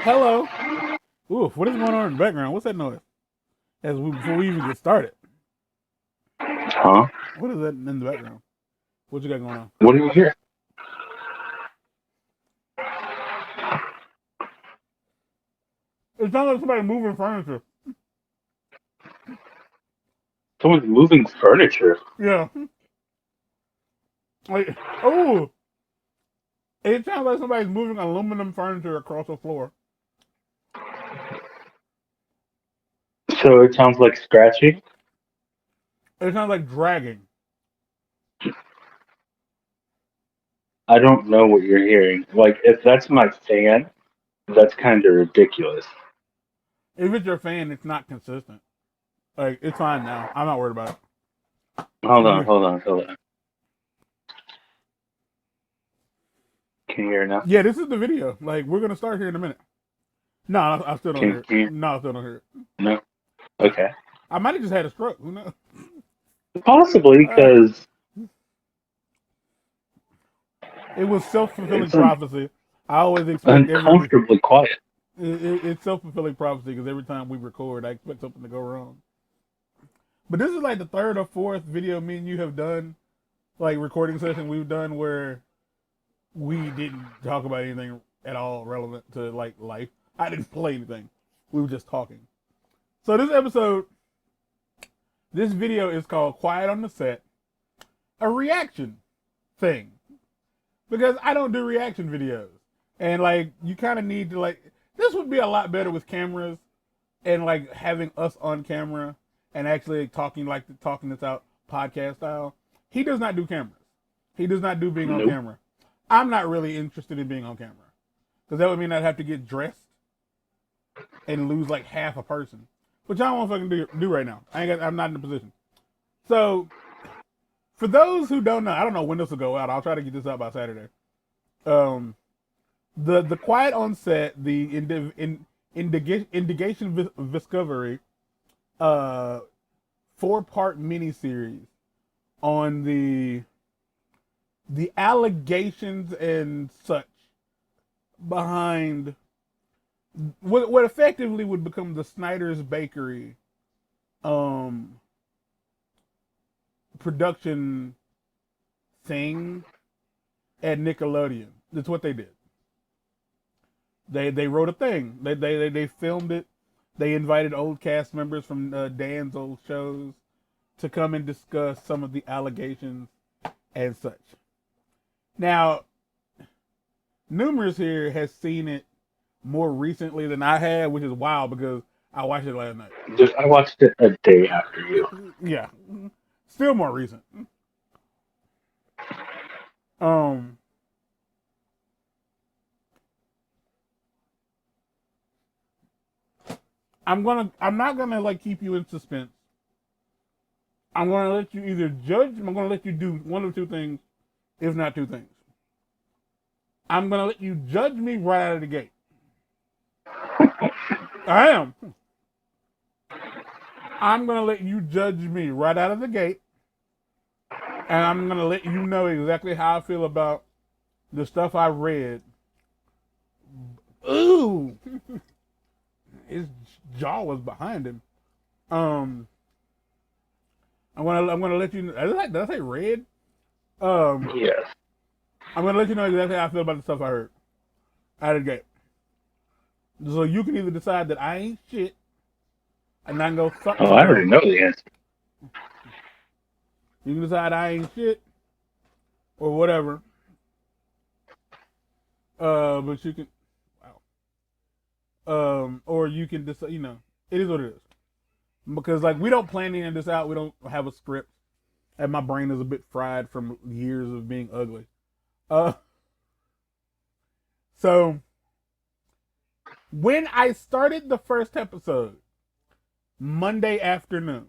Hello. Oof, what is going on in the background? What's that noise? Before we even get started. Huh? What is that in the background? What you got going on? What do you hear? It sounds like somebody moving furniture. Someone's moving furniture. Yeah. Like, oh, it sounds like somebody's moving aluminum furniture across the floor. So it sounds like scratching. It sounds like dragging. I don't know what you're hearing. Like, if that's my fan, that's kind of ridiculous. If it's your fan, it's not consistent. Like, it's fine now. I'm not worried about it. Hold Let on, me. hold on, hold on. Can you hear now? Yeah, this is the video. Like, we're gonna start here in a minute. No, I still don't hear it. Can you? No, I still don't hear it. No. Okay. I might have just had a stroke. Who knows? Possibly Uh, because it was self-fulfilling it's prophecy. I always expect every. uncomfortably quiet. It's self-fulfilling prophecy because every time we record, I expect something to go wrong. But this is like the third or fourth video me and you have done, like recording session we've done where we didn't talk about anything at all relevant to like life. I didn't play anything. We were just talking. So this video is called "Quiet on the Set," a reaction thing because I don't do reaction videos, and like you kind of need to like this would be a lot better with cameras and like having us on camera and actually talking this out podcast style. He does not do cameras. He does not do being on Nope. camera. I'm not really interested in being on camera because that would mean I'd have to get dressed and lose like half a person, which I don't want to fucking do right now. I'm not in a position. So for those who don't know, I don't know when this will go out. I'll try to get this out by Saturday. Um, the quiet on set, the indagation discovery, 4-part miniseries on the allegations and such behind what effectively would become the Snyder's Bakery um production thing at Nickelodeon. That's what they did. They wrote a thing. They filmed it. They invited old cast members from Dan's old shows to come and discuss some of the allegations and such. Now, Numerous here has seen it more recently than I had, which is wild because I watched it last night. I watched it a day after you. Yeah, still more recent. Um, I'm not gonna like keep you in suspense. I'm gonna let you either judge. I'm gonna let you do one of two things, if not two things. I'm gonna let you judge me right out of the gate. I am. I'm gonna let you judge me right out of the gate, and I'm gonna let you know exactly how I feel about the stuff I read. Ooh, his jaw was behind him. Um, I'm gonna let you. Did I say red? Um, Yes. I'm gonna let you know exactly how I feel about the stuff I heard out of the gate. So you can either decide that I ain't shit and I can go fuck Oh, I already myself. know the answer. You can decide I ain't shit or whatever. But you can, or you can decide. You know, it is what it is. Because like we don't plan any of this out. We don't have a script, and my brain is a bit fried from years of being ugly. Uh, so when I started the first episode Monday afternoon,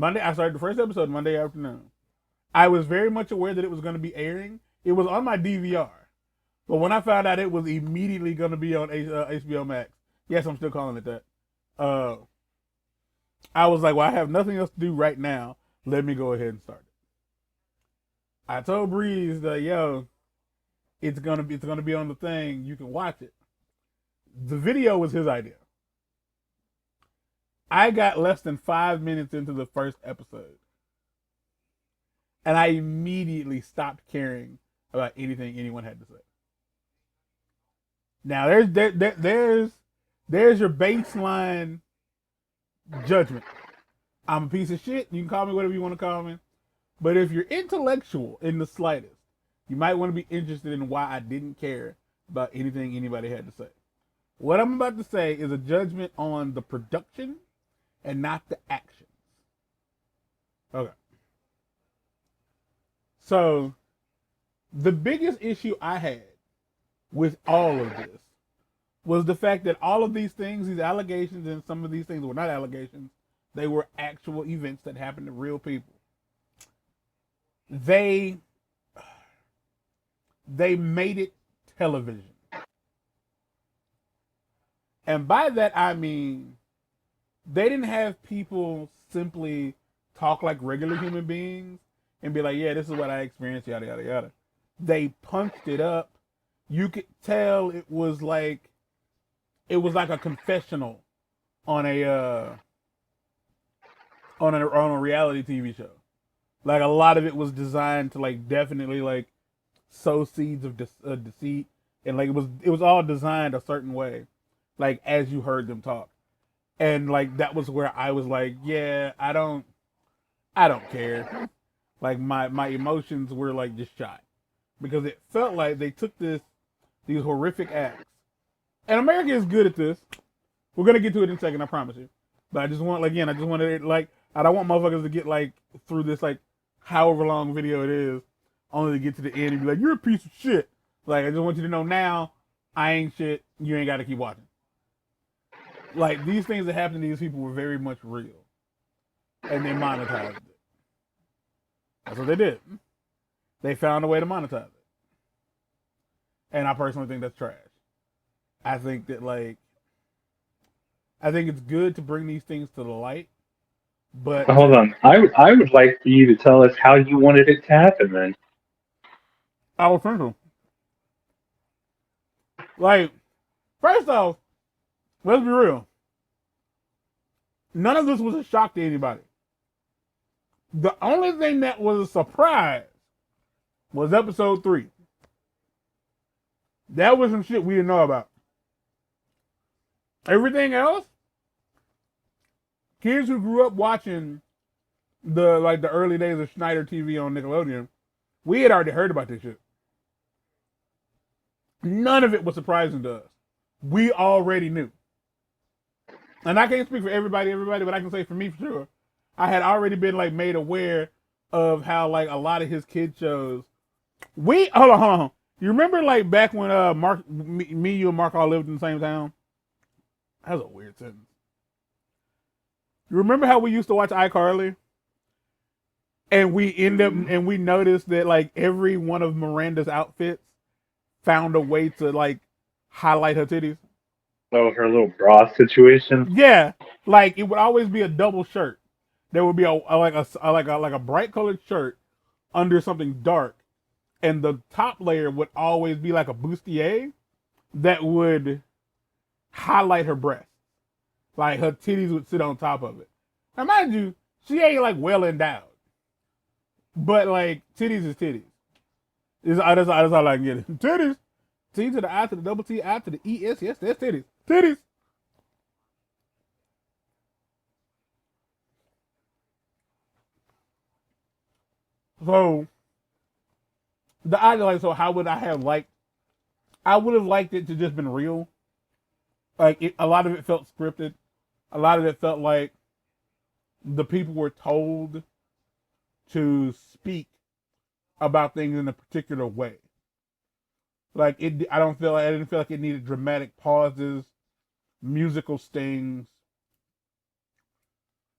I started the first episode Monday afternoon. I was very much aware that it was going to be airing. It was on my DVR, but when I found out it was immediately going to be on HBO Max, yes, I'm still calling it that. Uh, I was like, well, I have nothing else to do right now. Let me go ahead and start it. I told Breeze that yo, it's gonna be on the thing. You can watch it. The video was his idea. I got less than 5 minutes into the first episode, and I immediately stopped caring about anything anyone had to say. Now there's your baseline judgment. I'm a piece of shit. You can call me whatever you want to call me. But if you're intellectual in the slightest, you might want to be interested in why I didn't care about anything anybody had to say. What I'm about to say is a judgment on the production and not the actions. Okay. So, the biggest issue I had with all of this was the fact that all of these things, these allegations, and some of these things were not allegations, they were actual events that happened to real people. They made it television. And by that I mean they didn't have people simply talk like regular human beings and be like, yeah, this is what I experienced, yada, yada, yada. They punched it up. You could tell it was like a confessional on a reality TV show. Like a lot of it was designed to like definitely like sow seeds of deceit, and like it was all designed a certain way, like as you heard them talk, and like that was where I was like, yeah, I don't care. Like my emotions were like just shot because it felt like they took these horrific acts, and America is good at this. We're gonna get to it in a second, I promise you. But I just want I don't want motherfuckers to get like through this like however long video it is, only to get to the end and be like, you're a piece of shit. Like, I just want you to know now, I ain't shit. You ain't got to keep watching. Like, these things that happened to these people were very much real. And they monetized it. That's what they did. They found a way to monetize it. And I personally think that's trash. I think that, I think it's good to bring these things to the light. But hold on, I would like for you to tell us how you wanted it to happen, then. I was thinking, like, first off, let's be real. None of this was a shock to anybody. The only thing that was a surprise was episode 3. That was some shit we didn't know about. Everything else, kids who grew up watching the early days of Schneider TV on Nickelodeon, we had already heard about this shit. None of it was surprising to us. We already knew. And I can't speak for everybody, but I can say for me for sure. I had already been made aware of how a lot of his kid shows. Hold on. You remember back when me, you, and Mark all lived in the same town? That was a weird sentence. You remember how we used to watch iCarly? And we noticed that every one of Miranda's outfits found a way to highlight her titties. Oh, her little bra situation. Yeah, it would always be a double shirt. There would be a bright colored shirt under something dark, and the top layer would always be like a bustier that would highlight her breasts. Like her titties would sit on top of it. Now, mind you, she ain't well endowed, but titties is titties. That's all I can get it. Titties. T to the I to the double T, I to the E, S. Yes, that's titties. Titties. So, the idea, so how would I have I would have liked it to just been real. A lot of it felt scripted. A lot of it felt like the people were told to speak about things in a particular way. I didn't feel like it needed dramatic pauses, musical stings,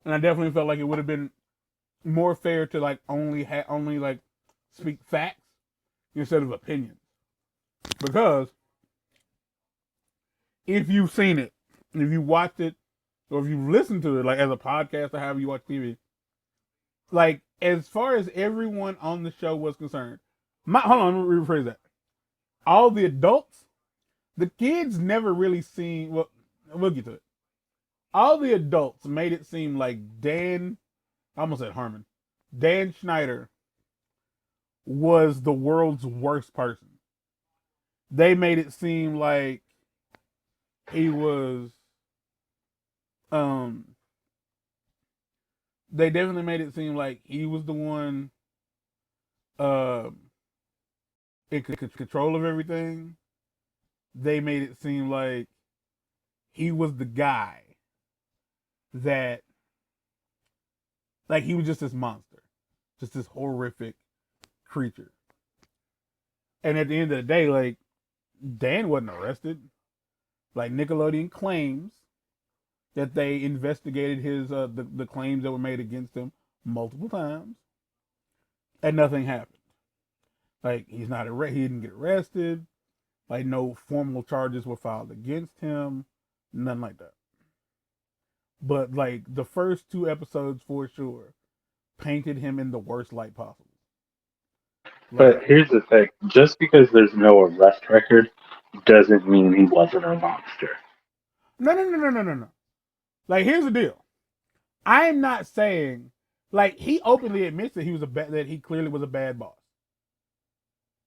and I definitely felt like it would have been more fair to only speak facts instead of opinions. Because if you've seen it, if you watched it, or if you listened to it as a podcast or however you watch TV, as far as everyone on the show was concerned, hold on, let me rephrase that. All the adults, the kids never really seen. Well, we'll get to it. All the adults made it seem like I almost said Harmon. Dan Schneider was the world's worst person. They made it seem like he was. Um, they definitely made it seem like he was the one in control of everything. They made it seem like he was the guy that, like, he was just this monster, just this horrific creature. And at the end of the day, like, Dan wasn't arrested. Like, Nickelodeon claims that they investigated his the claims that were made against him multiple times, and nothing happened. Like, he didn't get arrested. Like, no formal charges were filed against him. Nothing like that. But, like, the first 2 episodes for sure painted him in the worst light possible. Like, But here's the thing: just because there's no arrest record doesn't mean he wasn't a monster. no. Like, here's the deal. I am not saying, like, he openly admits that that he clearly was a bad boss.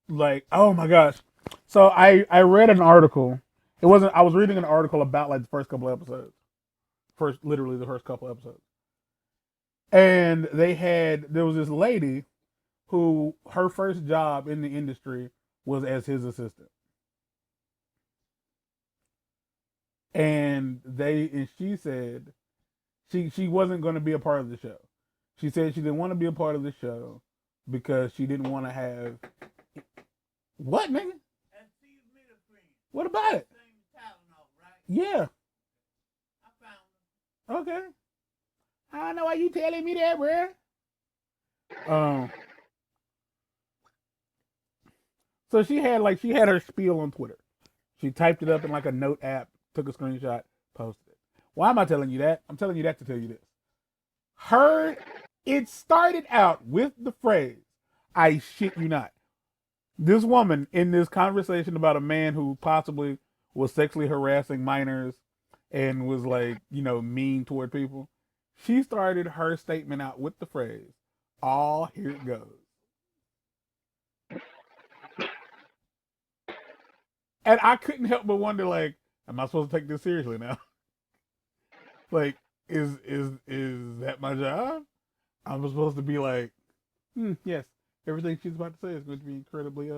Like, oh my gosh. So I read an article. I was reading an article about, like, the first couple episodes. Literally the first couple episodes. And there was this lady who, her first job in the industry was as his assistant. And she said she wasn't going to be a part of the show. She said she didn't want to be a part of the show because she didn't want to have. What, nigga? What about it? Yeah. Okay. I don't know why you telling me that, bro. So she had her spiel on Twitter. She typed it up in, like, a note app, took a screenshot, posted it. Why am I telling you that? I'm telling you that to tell you this. It started out with the phrase, "I shit you not." This woman, in this conversation about a man who possibly was sexually harassing minors and was, like, mean toward people, she started her statement out with the phrase, "Oh, here it goes." And I couldn't help but wonder, like, am I supposed to take this seriously now? Like, is that my job? I'm supposed to be like, yes, everything she's about to say is going to be incredibly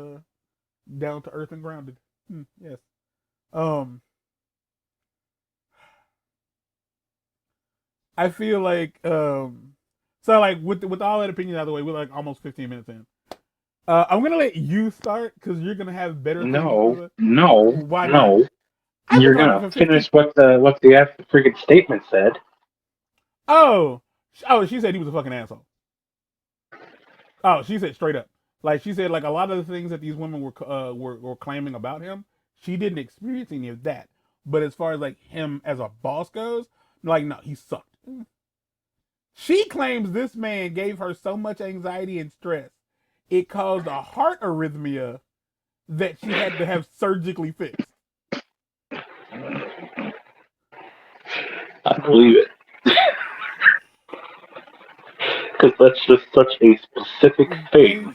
down to earth and grounded. Yes. I feel like so, like, with all that opinion out of the way, we're, like, almost 15 minutes in. I'm gonna let you start because you're gonna have better things to say. Why not? No. I've been You're talking gonna for 15. finish what the freaking statement said. Oh, she said he was a fucking asshole. Oh, she said straight up. Like, she said, like, a lot of the things that these women were claiming about him, she didn't experience any of that. But as far as, like, him as a boss goes, like, no, he sucked. She claims this man gave her so much anxiety and stress, it caused a heart arrhythmia that she had to have surgically fixed. I believe it. Because that's just such a specific thing.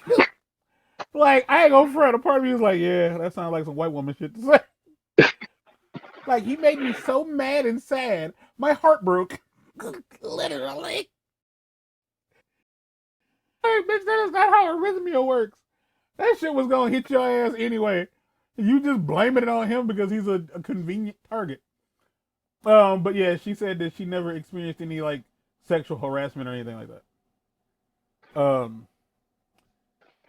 Like, I ain't gonna front. A part of me was like, yeah, that sounds like some white woman shit to say. Like, he made me so mad and sad, my heart broke. Literally. Hey, bitch, that is not how arrhythmia works. That shit was gonna hit your ass anyway. You just blaming it on him because he's a convenient target. But yeah, she said that she never experienced any, like, sexual harassment or anything like that.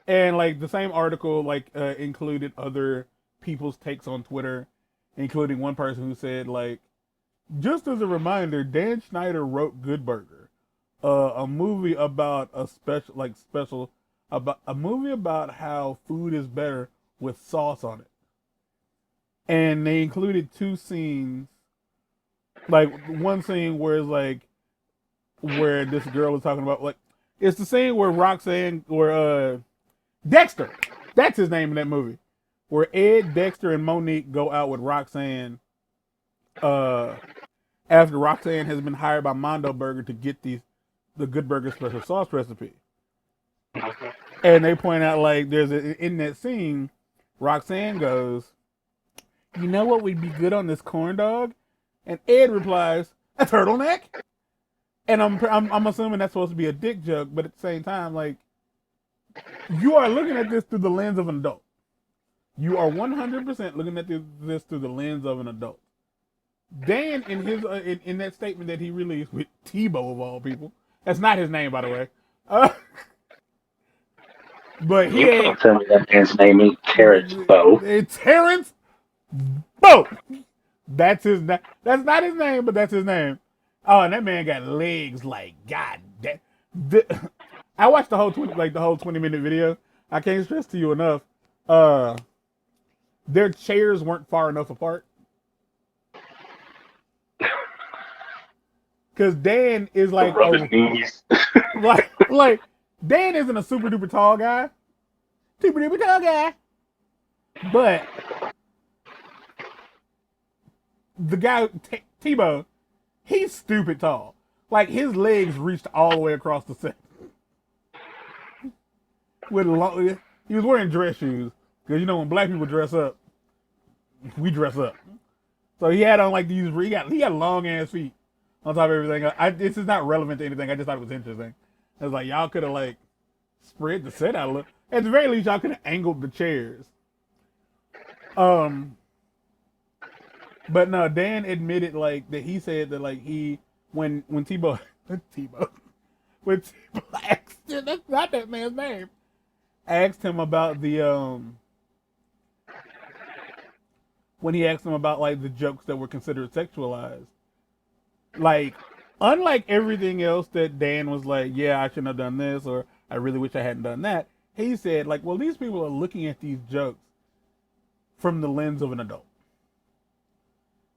And, like, the same article, like, included other people's takes on Twitter, including one person who said, like, just as a reminder, Dan Schneider wrote Good Burger, a movie about a movie about how food is better with sauce on it. And they included 2 scenes, like, one scene where it's like, where this girl was talking about, like, it's the scene where Dexter, that's his name in that movie. where Ed, Dexter, and Monique go out with Roxanne. Uh, After Roxanne has been hired by Mondo Burger to get the Good Burger special sauce recipe, and they point out like in that scene, Roxanne goes, "You know what would be good on this corn dog?" And Ed replies, "A turtleneck." And I'm assuming that's supposed to be a dick joke, but at the same time, like, you are looking at this through the lens of an adult. You are 100% looking at this through the lens of an adult. Dan, in his in that statement that he released with Tebow of all people, that's not his name, by the way. But he You ain't can't tell me that man's name ain't Terrence Bow. Terrence Bow. That's his. That's not his name, but that's his name. Oh, and that man got legs like God. I watched the whole 20-minute video. I can't stress to you enough. Their chairs weren't far enough apart. Because Dan is like knees. like Dan isn't a super duper tall guy. Super duper tall guy. But the guy Tebow, he's stupid tall. Like his legs reached all the way across the set. He was wearing dress shoes because when black people dress up, we dress up. So he had on like these. He got long ass feet on top of everything. This is not relevant to anything. I just thought it was interesting. It was like y'all could have like spread the set out a little. At the very least, y'all could have angled the chairs. But no, Dan admitted like that he said that like when Tebow when Tebow asked him, that's not that man's name, asked him about the when he asked him about like the jokes that were considered sexualized, like unlike everything else that Dan was like, yeah, I shouldn't have done this, or I really wish I hadn't done that. He said like, well, these people are looking at these jokes from the lens of an adult.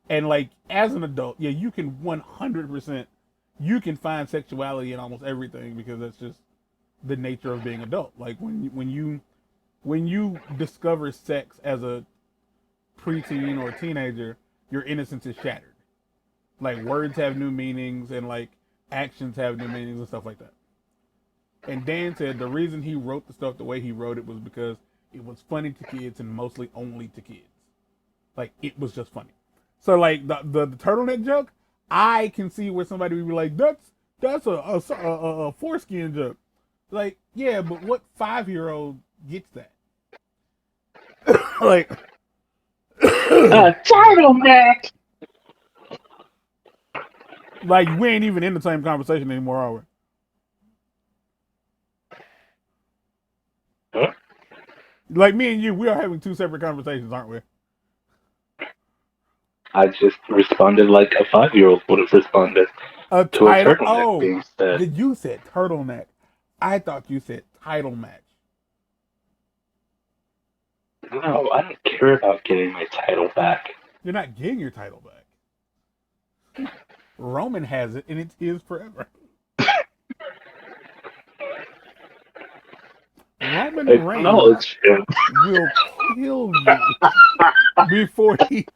And like as an adult, yeah, you can 100% you can find sexuality in almost everything because that's just the nature of being adult. Like when you discover sex as a preteen or a teenager, your innocence is shattered. Like words have new meanings and like actions have new meanings and stuff like that. And Dan said the reason he wrote the stuff the way he wrote it was because it was funny to kids and mostly only to kids. Like it was just funny. So like the turtleneck joke, I can see where somebody would be like, that's a foreskin joke. Like, yeah, but what 5-year-old gets that? Like turtleneck. Like we ain't even in the same conversation anymore, are we? Huh? Like me and you, we are having two separate conversations, aren't we? I just responded like a 5-year-old would have responded A to a title. turtleneck being said. Did you said turtleneck? I thought you said title match. No, I don't care about getting my title back. You're not getting your title back. Roman has it, and it's his forever. Roman Reigns will kill you before he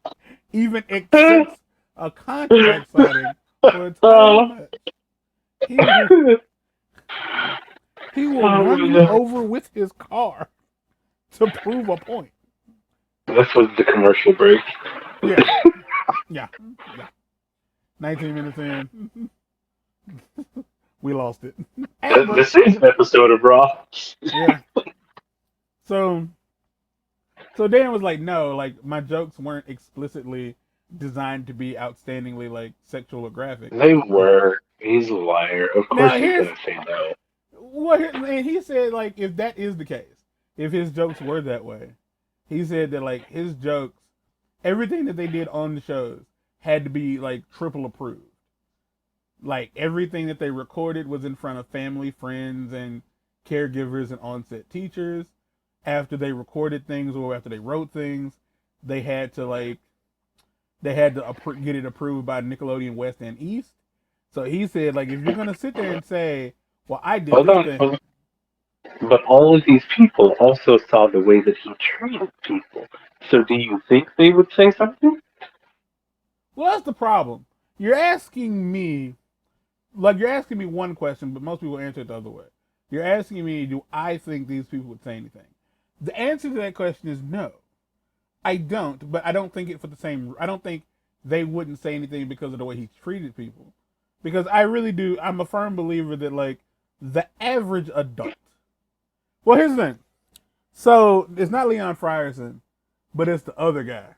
even accepts a contract signing for a title match. He will run you over with his car to prove a point. This was the commercial break. Yeah. 19 minutes in. We lost it. The season episode of Raw. Yeah. So Dan was like, no, like my jokes weren't explicitly designed to be outstandingly like sexual or graphic. They were. He's a liar. Of course he's gonna say no. And he said like if that is the case, if his jokes were that way, he said that like his jokes, everything that they did on the shows had to be like triple approved. Like everything that they recorded was in front of family, friends, and caregivers and on-set teachers. After they recorded things or after they wrote things, they had to get it approved by Nickelodeon West and East. So he said, like, if you're gonna sit there and say, "Well, I did this thing," But all of these people also saw the way that he treated people. So do you think they would say something? Well, that's the problem. You're asking me, like, you're asking me one question, but most people answer it the other way. You're asking me, do I think these people would say anything? The answer to that question is no. I don't, but I don't think it for the same. I don't think they wouldn't say anything because of the way he treated people. Because I really do. I'm a firm believer that, like, the average adult. Well, here's the thing. So it's not Leon Frierson, but it's the other guy.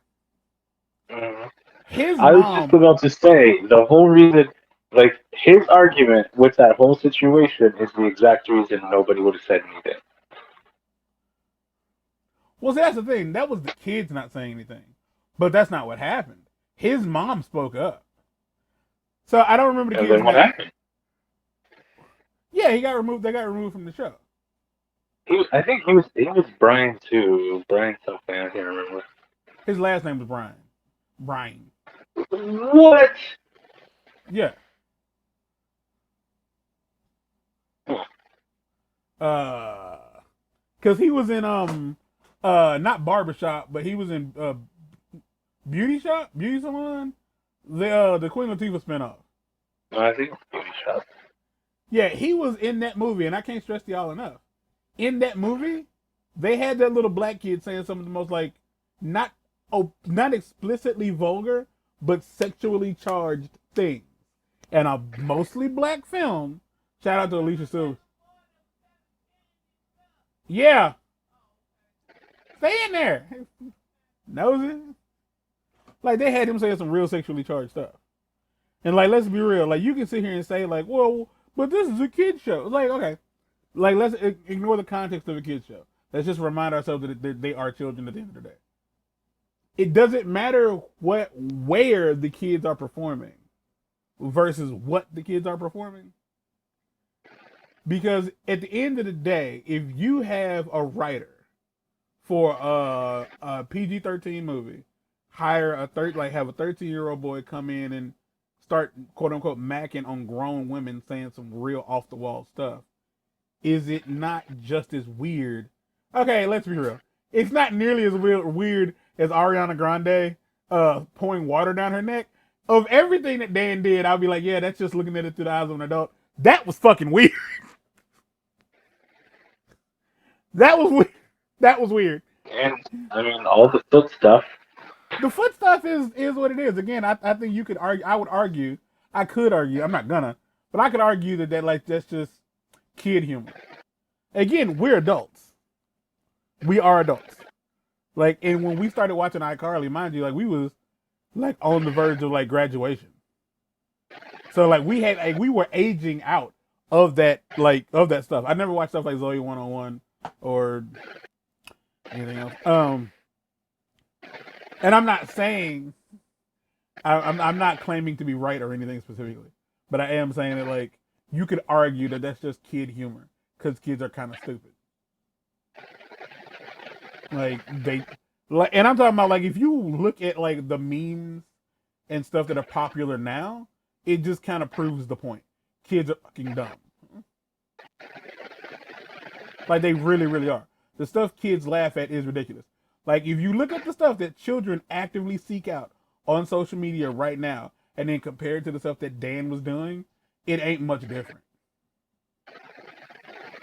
Mhm. His I was just mom. about to say the whole reason, like his argument with that whole situation is the exact reason nobody would have said anything. Well, see, that's the thing. That was the kids not saying anything, but that's not what happened. His mom spoke up. So I don't remember the And kids then what name. happened? Yeah, he got removed. They got removed from the show. I think he was Brian too. Brian something I can't remember. His last name was Brian. Brian. What? Yeah. Huh. Cause he was in not barbershop, but he was in beauty salon, the Queen Latifah spinoff. No, I think it's Beauty Shop. Yeah, he was in that movie, and I can't stress to y'all enough. In that movie, they had that little black kid saying some of the most, like, not not explicitly vulgar, but sexually charged things. And a mostly black film. Shout out to Alicia Silver. Yeah, stay in there. Knows it. Like, they had him saying some real sexually charged stuff. And, like, let's be real. Like, you can sit here and say, like, well, but this is a kid show. It's like, okay, like, let's ignore the context of a kid show. Let's just remind ourselves that they are children at the end of the day. It doesn't matter where the kids are performing versus what the kids are performing. Because at the end of the day, if you have a writer for a PG-13 movie, hire have a 13-year-old boy come in and start quote unquote macking on grown women saying some real off the wall stuff, is it not just as weird? Okay, let's be real. It's not nearly as weird as Ariana Grande pouring water down her neck. Of everything that Dan did, I'll be like, yeah, that's just looking at it through the eyes of an adult. That was fucking weird. That was weird. That was weird. And I mean, all the foot stuff. The foot stuff is what it is. Again, I think you could argue. I would argue. I could argue. I'm not gonna, but I could argue that like that's just kid humor. Again, we're adults. We are adults. Like, and when we started watching iCarly, mind you, like we was like on the verge of like graduation. So like we were aging out of that stuff. I never watched stuff like Zoe 101 or anything else. And I'm not saying I'm not claiming to be right or anything specifically, but I am saying that like you could argue that that's just kid humor because kids are kind of stupid. Like and I'm talking about like if you look at like the memes and stuff that are popular now, it just kind of proves the point. Kids are fucking dumb. Like they really, really are. The stuff kids laugh at is ridiculous. Like if you look at the stuff that children actively seek out on social media right now, and then compare it to the stuff that Dan was doing, it ain't much different.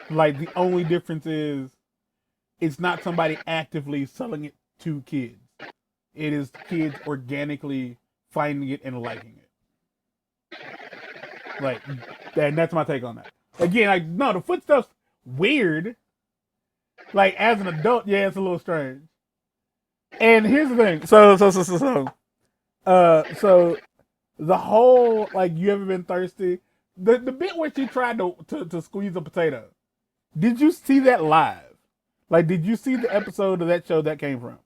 Like the only difference is it's not somebody actively selling it to kids. It is kids organically finding it and liking it. Like, and that's my take on that. Again, like, no, the foot stuff's weird. Like, as an adult, yeah, it's a little strange. And here's the thing. So the whole, like, you ever been thirsty? The bit where she tried to squeeze a potato. Did you see that live? Like, did you see the episode of that show that came from?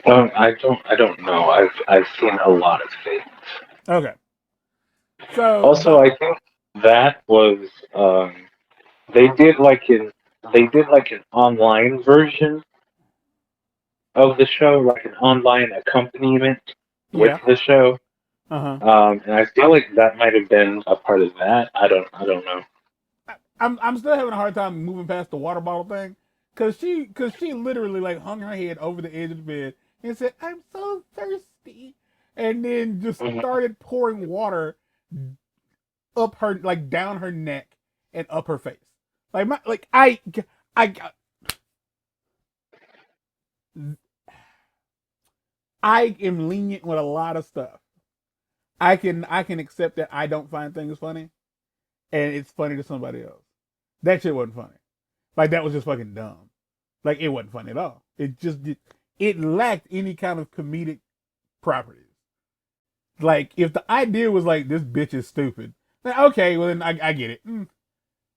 I don't know. I've seen a lot of things. Okay. So Also, I think that was they did like an they did like an online version of the show, like an online accompaniment with yeah. the show. Uh huh. And I feel like that might have been a part of that. I don't know. I'm still having a hard time moving past the water bottle thing, cause she literally like hung her head over the edge of the bed and said, "I'm so thirsty," and then just Mhm. started pouring water up her, like down her neck and up her face. I I am lenient with a lot of stuff. I can accept that I don't find things funny, and it's funny to somebody else. That shit wasn't funny. Like that was just fucking dumb. Like it wasn't funny at all. It lacked any kind of comedic properties. Like if the idea was like this bitch is stupid, then okay, well then I get it.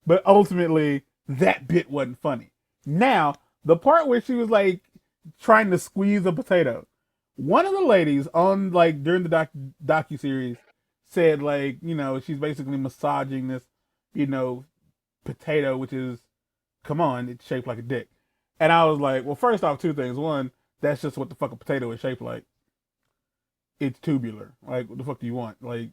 But ultimately that bit wasn't funny. Now the part where she was like trying to squeeze a potato, one of the ladies on like during the docu series said like she's basically massaging this you know potato, which is come on, it's shaped like a dick. And I was like, well, first off, two things. One, that's just what the fuck a potato is shaped like. It's tubular. Like, what the fuck do you want? Like,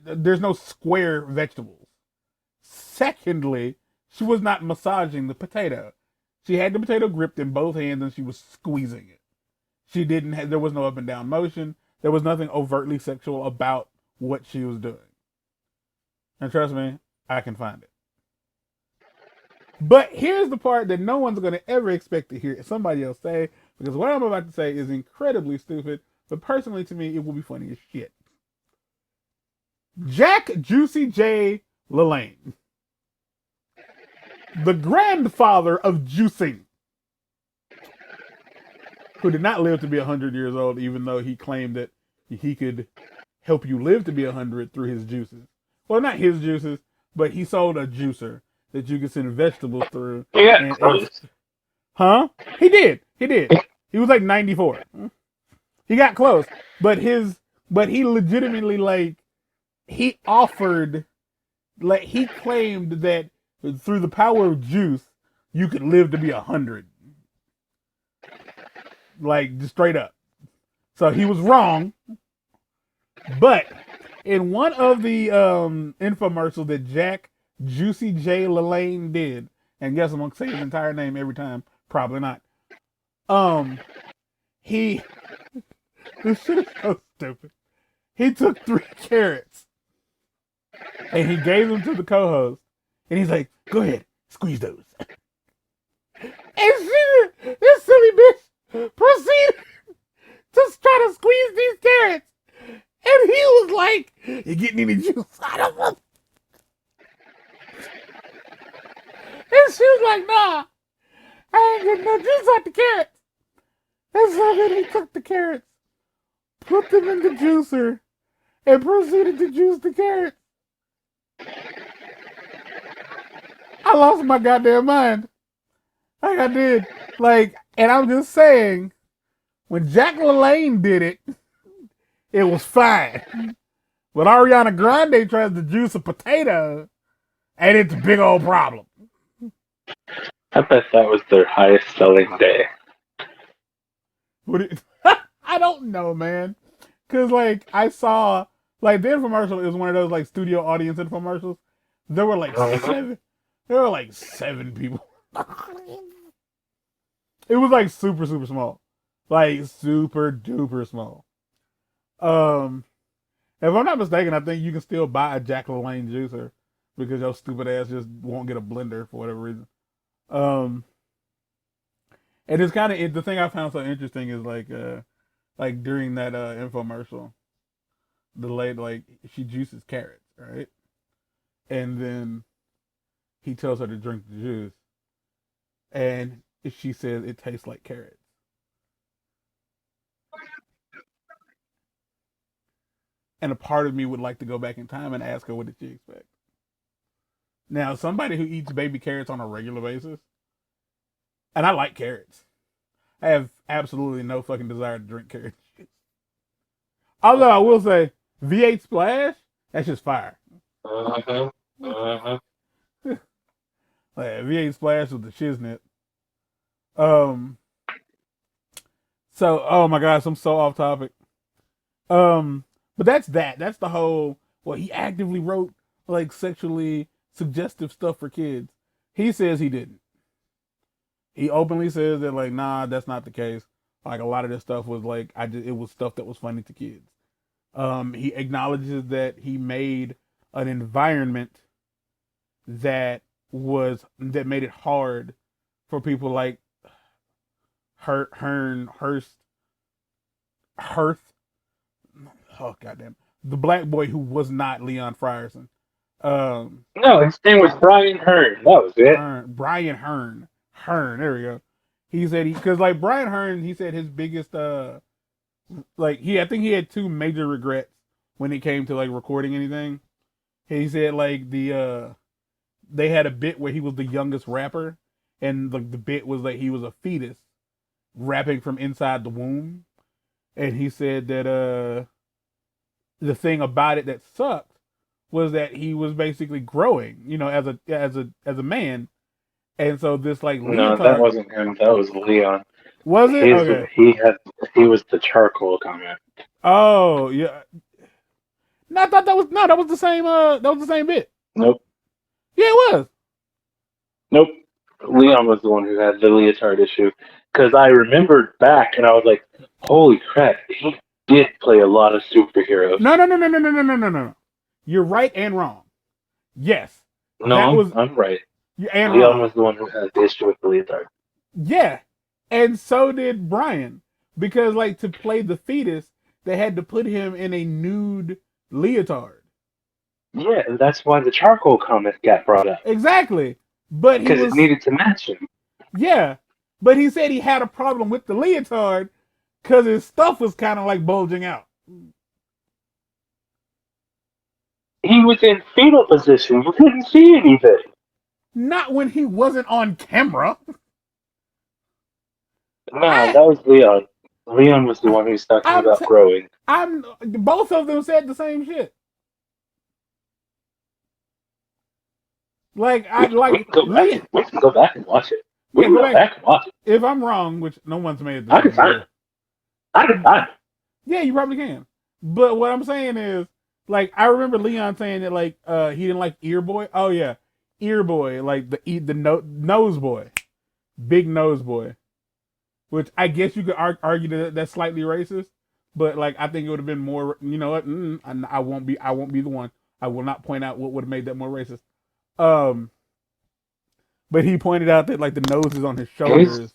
there's no square vegetables. Secondly, she was not massaging the potato. She had the potato gripped in both hands and she was squeezing it. She didn't have, there was no up and down motion. There was nothing overtly sexual about what she was doing. And trust me, I can find it. But here's the part that no one's going to ever expect to hear somebody else say, because what I'm about to say is incredibly stupid, but personally to me, it will be funny as shit. Jack Juicy J. LaLanne, the grandfather of juicing, who did not live to be 100 years old, even though he claimed that he could help you live to be 100 through his juices. Well, not his juices, but he sold a juicer that you could send vegetables through. Yeah, And close. huh? He did. He did. He was like 94. He got close, but he legitimately like he offered like he claimed that through the power of juice you could live to be 100, like just straight up. So he was wrong, but in one of the infomercials that Jack Juicy J LaLanne did, and guess I'm gonna say his entire name every time, probably not. He this shit is so stupid. He took 3 carrots and he gave them to the co-host, and he's like, "Go ahead, squeeze those." And this silly bitch proceeded to try to squeeze these carrots, and he was like, "You getting any juice out of them?" And she was like, "Nah, I ain't getting no juice out the carrots." And so then he took the carrots, put them in the juicer, and proceeded to juice the carrots. I lost my goddamn mind. Like I did. Like, and I'm just saying, when Jack LaLanne did it, it was fine. But Ariana Grande tries to juice a potato, and it's a big old problem. I bet that was their highest selling day. I don't know, man. Cause like I saw like the infomercial is one of those like studio audience infomercials. There were like seven. There were like 7 people. It was like super super small, like super duper small. Um, if I'm not mistaken, I think you can still buy a Jack LaLanne juicer because your stupid ass just won't get a blender for whatever reason. Um, and it's kind of the thing I found so interesting is like during that infomercial, the lady like she juices carrots, right? And then he tells her to drink the juice, and she says it tastes like carrots. And a part of me would like to go back in time and ask her what did she expect. Now, somebody who eats baby carrots on a regular basis, and I like carrots, I have absolutely no fucking desire to drink carrot juice. Although I will say, V8 Splash, that's just fire. Uh-huh. Uh-huh. Like, V8 Splash with the shiznit. Um, so, oh my gosh, I'm so off topic. Um, but that's that. That's the whole well, he actively wrote like sexually suggestive stuff for kids. He says he didn't. He openly says that like, nah, that's not the case. Like a lot of this stuff was like, it was stuff that was funny to kids. He acknowledges that he made an environment that made it hard for people like Hurth. Oh goddamn, the black boy who was not Leon Frierson. No, his name was Brian Hearn. That was it. Brian Hearn. There we go. He said because like Brian Hearn, he said his biggest I think he had two major regrets when it came to like recording anything. He said like they had a bit where he was the youngest rapper, and like the bit was like he was a fetus rapping from inside the womb, and he said that the thing about it that sucked was that he was basically growing, as a man, and so this like No, leotard. that wasn't him. That was Leon. Was it? Okay. He was the charcoal comment. Oh yeah. No, I thought that was the same. That was the same bit. Nope. Yeah, it was. Nope. Leon was the one who had the leotard issue. Because I remembered back and I was like, holy crap, he did play a lot of superheroes. No. You're right and wrong. Yes. No, I'm right. And Leon wrong. was the one who had the issue with the leotard. Yeah. And so did Brian. Because like to play the fetus, they had to put him in a nude leotard. Yeah, and that's why the charcoal comment got brought up. Exactly. But because it needed to match him. Yeah. But he said he had a problem with the leotard because his stuff was kind of like bulging out. He was in fetal position. You couldn't see anything. Not when he wasn't on camera. Nah, that was Leon. Leon was the one who was talking about growing. Both of them said the same shit. We can go back and watch it. We can go back and watch it. If I'm wrong, which no one's made it. I can find it. I can find it. Yeah, you probably can. But what I'm saying is, like, I remember Leon saying that, like, he didn't like Ear Boy. Oh yeah, Ear Boy, like the nose boy, big nose boy. Which I guess you could argue that that's slightly racist, but like I think it would have been more. You know what? I won't be the one. I will not point out what would have made that more racist. But he pointed out that like the noses on his shoulders.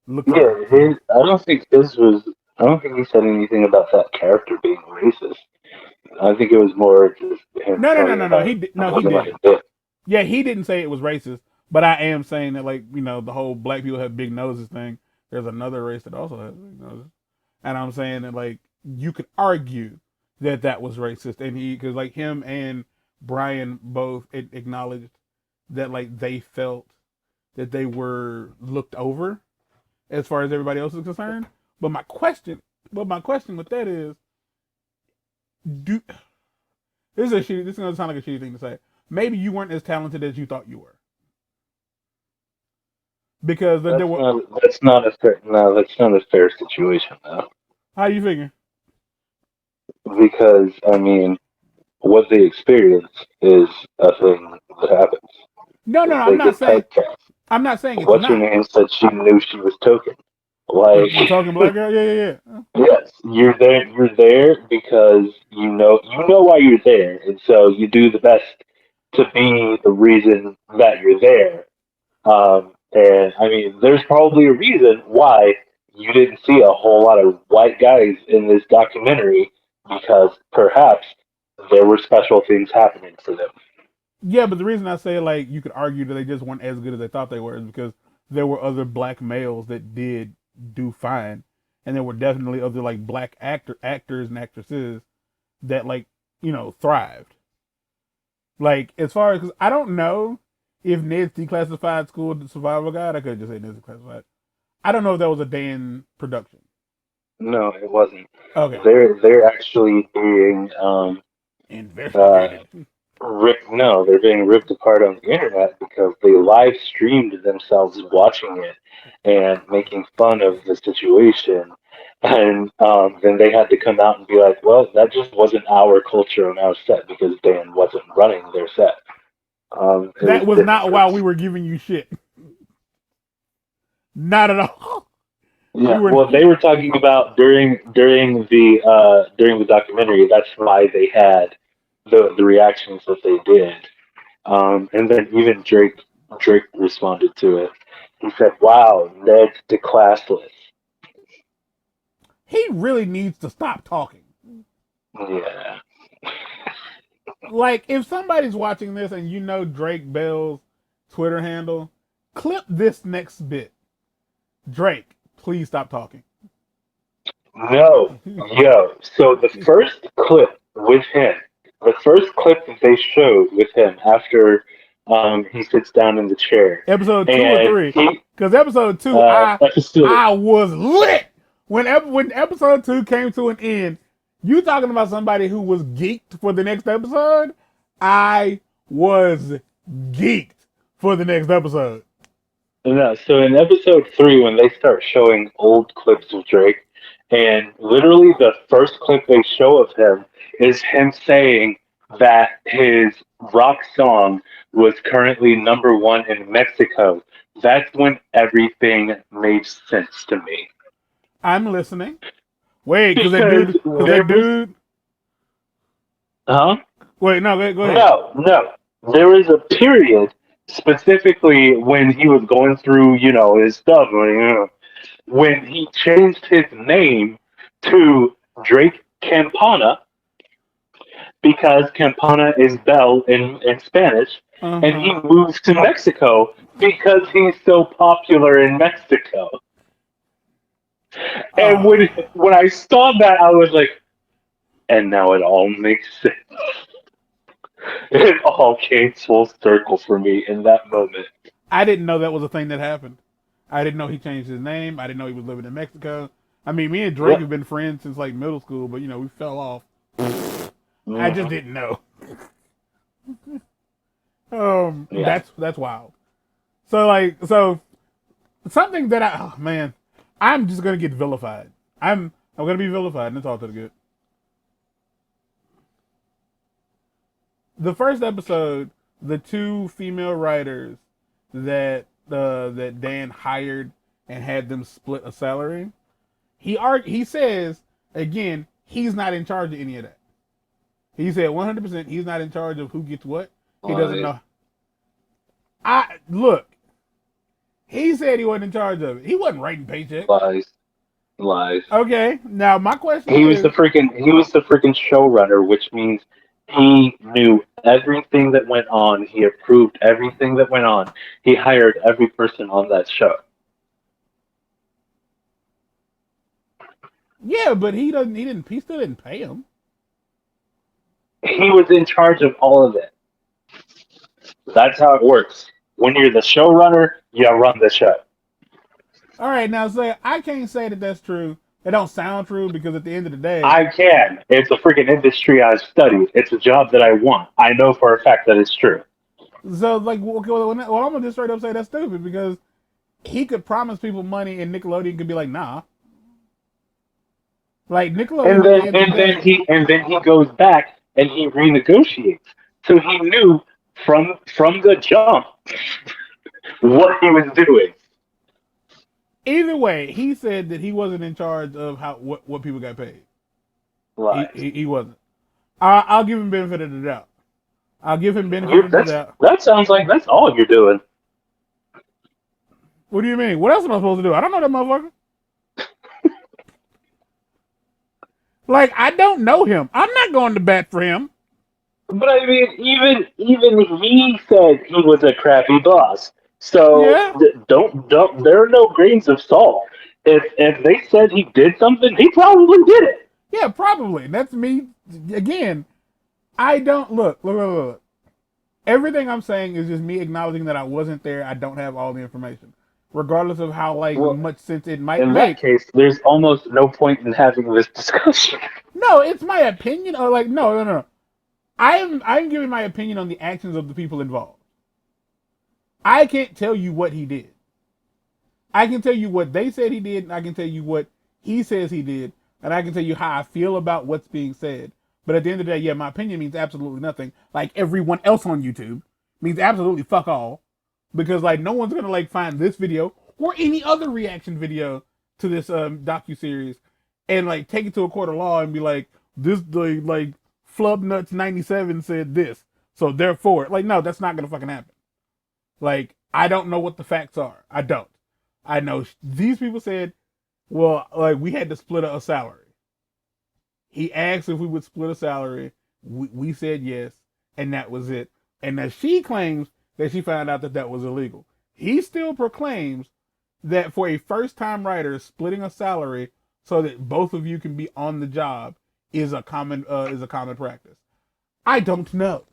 I don't think he said anything about that character being racist. I think it was more just him. No. He didn't. Yeah, he didn't say it was racist, but I am saying that like the whole black people have big noses thing. There's another race that also has big noses, and I'm saying that like you could argue that was racist, and because like him and Brian both acknowledged that like they felt that they were looked over as far as everybody else is concerned. But my question with that is, this is gonna sound like a shitty thing to say. Maybe you weren't as talented as you thought you were. Because that's not a fair situation though. How do you figure? Because I mean, what they experience is a thing that happens. No, I'm not saying. I'm not saying. What's her name said she knew she was token. Like the token black girl. Yeah. Yes, you're there. You're there because you know why you're there, and so you do the best to be the reason that you're there. And I mean, there's probably a reason why you didn't see a whole lot of white guys in this documentary, because perhaps there were special things happening for them. Yeah, but the reason I say like you could argue that they just weren't as good as they thought they were is because there were other black males that did do fine, and there were definitely other like black actors and actresses that like thrived. Like as far as, cause I don't know if Ned's Declassified School Survival Guide, I could just say Ned's Declassified. I don't know if that was a Dan production. No, it wasn't. Okay. They're actually being investigated. They're being ripped apart on the internet because they live streamed themselves watching it and making fun of the situation And then they had to come out and be like, well, that just wasn't our culture on our set because Dan wasn't running their set. It was That was not different. while we were giving you shit. Not at all. We Yeah, were. well, they were talking about during the documentary. That's why they had the reactions that they did. And then even Drake responded to it. He said, "Wow, Ned the classless." He really needs to stop talking. Yeah. Like, if somebody's watching this and you know Drake Bell's Twitter handle, clip this next bit. Drake, please stop talking. No, yo. So the first clip that they showed with him after he sits down in the chair, Episode 2 or 3, and because episode 2, episode, I was lit. When episode 2 came to an end, you talking about somebody who was geeked for the next episode? I was geeked for the next episode. no, so in episode 3, when they start showing old clips of Drake, and literally the first clip they show of him is him saying that his rock song was currently #1 in Mexico. That's when everything made sense to me. I'm listening. Wait, because that Because dude, because there that was, dude. huh? Wait, no, go ahead. No. There was a period specifically when he was going through, his stuff, when he changed his name to Drake Campana because Campana is bell in Spanish, Uh and huh. he moves to Mexico because he's so popular in Mexico. And Oh, when I saw that, I was like, and now it all makes sense. It all came full circle for me in that moment. I didn't know that was a thing that happened. I didn't know he changed his name. I didn't know he was living in Mexico. I mean, me and Drake Yeah. have been friends since like middle school, but we fell off. I just Hmm. didn't know. Yeah. That's wild. So something that oh man, I'm just gonna get vilified. I'm gonna be vilified, and it's all to the good. The first episode, the two female writers that Dan hired and had them split a salary. He says again he's not in charge of any of that. He said 100% he's not in charge of who gets what. He doesn't Lies. know. I look. He said he wasn't in charge of it. He wasn't writing paychecks. Lies. Lies. Okay. Now my question He is, was the freaking showrunner, which means he knew everything that went on. He approved everything that went on. He hired every person on that show. yeah, but he doesn't. He didn't. He still didn't pay him. He was in charge of all of it. That's how it works. When you're the showrunner, you run the show. All right. Now say I can't say that that's true. It don't sound true because at the end of the day, I can. It's a freaking industry I've studied. It's a job that I want. I know for a fact that it's true. so like, okay, well, I'm gonna just straight up say that's stupid because he could promise people money and Nickelodeon could be like, nah. Like Nickelodeon at the end of the day, And then he goes back and he renegotiates. So he knew from the jump what he was doing. either way, he said that he wasn't in charge of what people got paid. Lies. He wasn't. I'll give him benefit of the doubt. I'll give him benefit You of the doubt. that sounds like that's all you're doing. What do you mean? What else am I supposed to do? I don't know that motherfucker. Like I don't know him. I'm not going to bat for him. But I mean, even he said he was a crappy boss. So Yeah, don't. There are no grains of salt. If they said he did something, he probably did it. yeah, probably. That's me again. I don't look. Everything I'm saying is just me acknowledging that I wasn't there. I don't have all the information, regardless of how like Well, much sense it might in that make. case, there's almost no point in having this discussion. No, it's my opinion. Or like, no. I'm giving my opinion on the actions of the people involved. I can't tell you what he did. I can tell you what they said he did, and I can tell you what He says he did, and I can tell you how I feel about what's being said. But at the end of the day, yeah, my opinion means absolutely nothing. Like everyone else on YouTube means absolutely fuck all, because like no one's gonna like find this video or any other reaction video to this docu series and like take it to a court of law and be like, this like Flubnuts 97 said this, so therefore, like, no, that's not gonna fucking happen. Like, I don't know what the facts are. I don't. I know these people said, well, like, we had to split a salary. He asked if we would split a salary. We said yes, and that was it. And now she claims that she found out that that was illegal. He still proclaims that for a first-time writer, splitting a salary so that both of you can be on the job is a common practice. I don't know.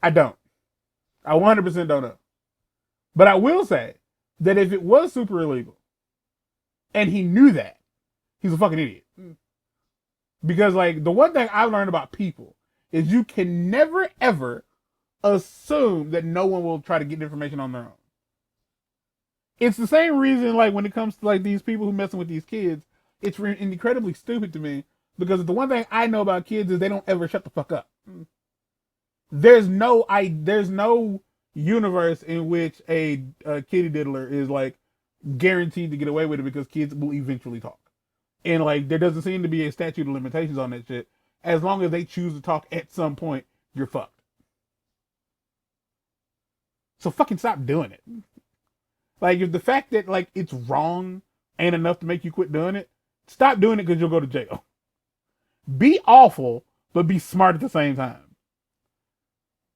I don't. I 100% don't know. But I will say that if it was super illegal and he knew that, he's a fucking idiot. Because, like, the one thing I've learned about people is you can never, ever assume that no one will try to get information on their own. It's the same reason, like, when it comes to, like, these people who messing with these kids, it's incredibly stupid to me, because the one thing I know about kids is they don't ever shut the fuck up. There's no universe in which a kitty diddler is, like, guaranteed to get away with it, because kids will eventually talk. And, like, there doesn't seem to be a statute of limitations on that shit. As long as they choose to talk at some point, you're fucked. So fucking stop doing it. Like, if the fact that, like, it's wrong ain't enough to make you quit doing it, stop doing it because you'll go to jail. Be awful, but be smart at the same time.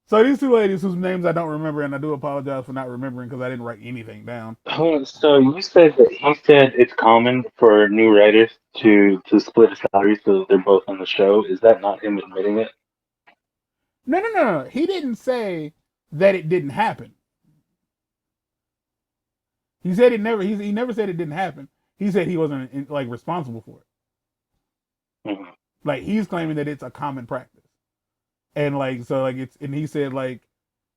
So these two ladies whose names I don't remember, and I do apologize for not remembering because I didn't write anything down. So you said that he said it's common for new writers to split a salary so that they're both on the show. Is that not him admitting it? No. He didn't say that it didn't happen. He said it never. He never said it didn't happen. He said he wasn't like responsible for it. Mm-hmm. Like, he's claiming that it's a common practice, and like, so like it's, and he said like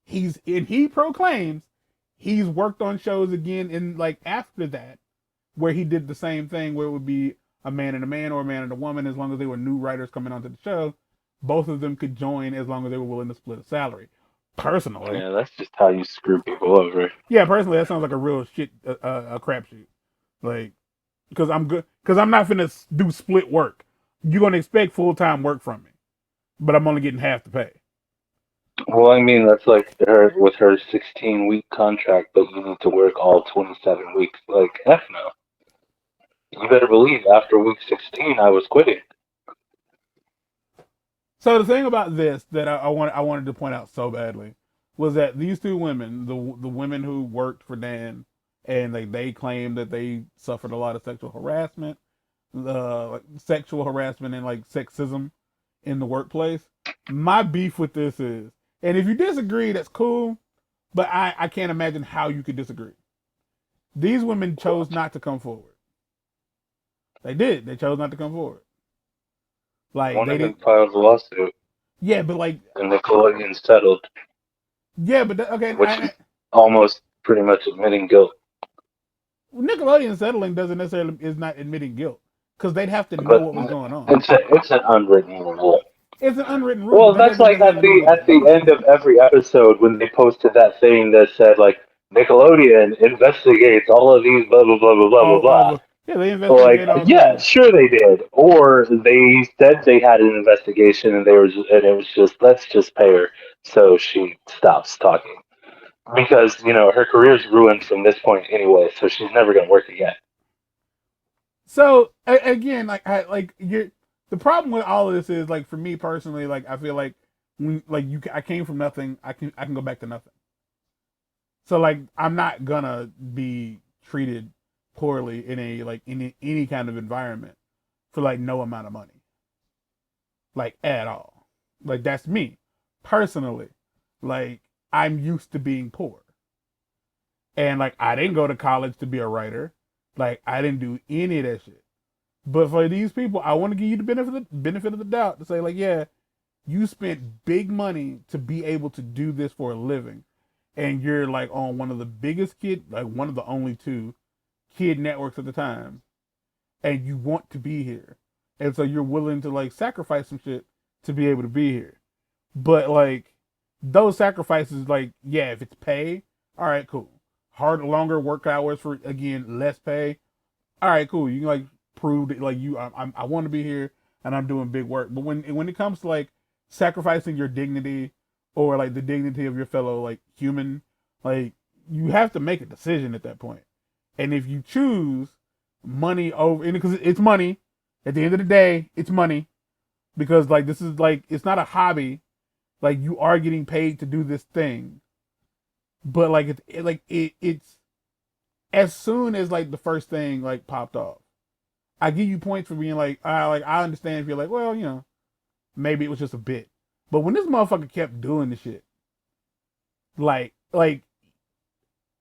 he proclaims he's worked on shows again in like after that where he did the same thing where it would be a man and a man or a man and a woman, as long as they were new writers coming onto the show, both of them could join as long as they were willing to split a salary. Personally, Yeah, that's just how you screw people over. yeah, personally, that sounds like a real shit, a crapshoot. Like, because I'm not finna do split work. You're gonna expect full-time work from me, but I'm only getting half the pay. Well, I mean, that's like her with her 16-week contract, but you need to work all 27 weeks. Like, F no. You better believe after week 16, I was quitting. So the thing about this that I wanted to point out so badly was that these two women, the women who worked for Dan, and like they claimed that they suffered a lot of sexual harassment, and like sexism in the workplace. My beef with this is, and if you disagree, that's cool, but I can't imagine how you could disagree. These women chose not to come forward. They did. They chose not to come forward. Like, One they of them didn't. filed a lawsuit, Yeah, but like, and Nickelodeon settled, yeah, but okay. which is almost pretty much admitting guilt. Nickelodeon settling doesn't necessarily is not admitting guilt, because they'd have to know But what was going on. it's an unwritten rule. It's an unwritten rule, Well, but that that's doesn't like necessarily mean at that. the end of every episode when they posted that thing that said like Nickelodeon investigates all of these blah blah blah blah blah blah All blah. the, yeah, they Like, investigate all the yeah, time. sure they did. Or they said they had an investigation and it was just let's just pay her so she stops talking. Because, her career's ruined from this point anyway, so she's never gonna work again. So again, the problem with all of this is, like, for me personally, like, I feel like I came from nothing. I can go back to nothing. So like, I'm not gonna be treated poorly in any kind of environment for like no amount of money, like, at all. Like, that's me personally. Like, I'm used to being poor, and like, I didn't go to college to be a writer. Like, I didn't do any of that shit. But for these people, I want to give you the benefit of the doubt to say, like, yeah, you spent big money to be able to do this for a living, and you're like on one of the biggest one of the only two kid networks at the time, and you want to be here, and so you're willing to like sacrifice some shit to be able to be here. But like those sacrifices, like yeah, if it's pay, all right, cool. Hard, longer work hours for again less pay. All right, cool. You can like prove that like I want to be here and I'm doing big work. But when it comes to like sacrificing your dignity or like the dignity of your fellow like human, like you have to make a decision at that point. And if you choose money over, and because it's money, at the end of the day, it's money because like this is like it's not a hobby. Like you are getting paid to do this thing, but like it's as soon as like the first thing like popped off, I give you points for being like I understand if you're like, well, you know, maybe it was just a bit. But when this motherfucker kept doing the shit, like